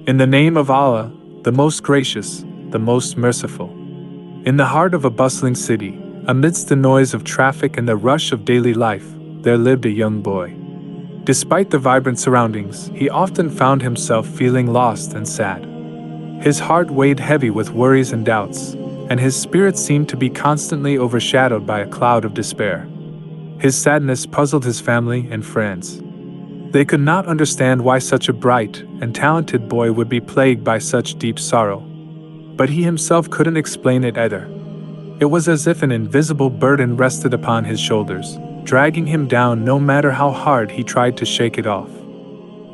In the name of Allah, the most gracious, the most merciful. In the heart of a bustling city, amidst the noise of traffic and the rush of daily life, there lived a young boy. Despite the vibrant surroundings, he often found himself feeling lost and sad. His heart weighed heavy with worries and doubts, and his spirit seemed to be constantly overshadowed by a cloud of despair. His sadness puzzled his family and friends. They could not understand why such a bright and talented boy would be plagued by such deep sorrow. But he himself couldn't explain it either. It was as if an invisible burden rested upon his shoulders, dragging him down no matter how hard he tried to shake it off.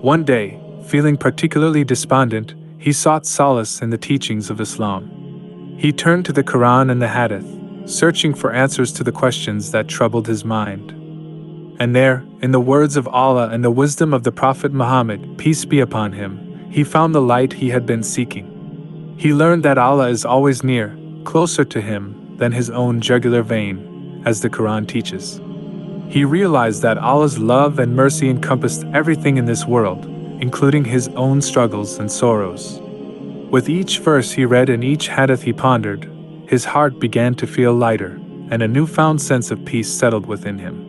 One day, feeling particularly despondent, he sought solace in the teachings of Islam. He turned to the Quran and the Hadith, searching for answers to the questions that troubled his mind. And there, in the words of Allah and the wisdom of the Prophet Muhammad, peace be upon him, he found the light he had been seeking. He learned that Allah is always near, closer to him than his own jugular vein, as the Quran teaches. He realized that Allah's love and mercy encompassed everything in this world, including his own struggles and sorrows. With each verse he read and each hadith he pondered, his heart began to feel lighter, and a newfound sense of peace settled within him.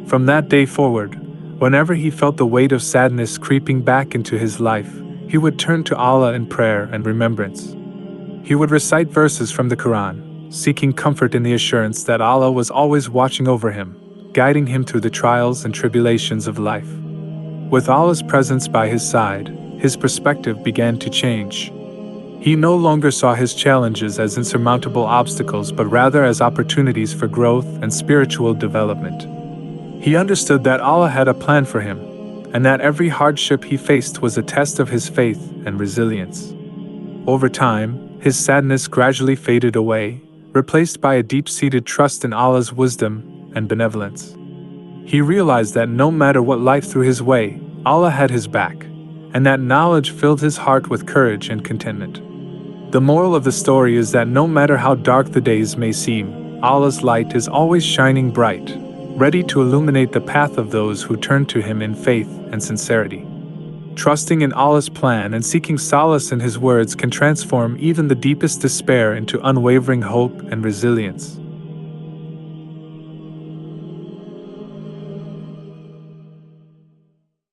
From that day forward, whenever he felt the weight of sadness creeping back into his life, he would turn to Allah in prayer and remembrance. He would recite verses from the Quran, seeking comfort in the assurance that Allah was always watching over him, guiding him through the trials and tribulations of life. With Allah's presence by his side, his perspective began to change. He no longer saw his challenges as insurmountable obstacles but rather as opportunities for growth and spiritual development. He understood that Allah had a plan for him, and that every hardship he faced was a test of his faith and resilience. Over time, his sadness gradually faded away, replaced by a deep-seated trust in Allah's wisdom and benevolence. He realized that no matter what life threw his way, Allah had his back, and that knowledge filled his heart with courage and contentment. The moral of the story is that no matter how dark the days may seem, Allah's light is always shining bright, ready to illuminate the path of those who turn to Him in faith and sincerity. Trusting in Allah's plan and seeking solace in His words can transform even the deepest despair into unwavering hope and resilience.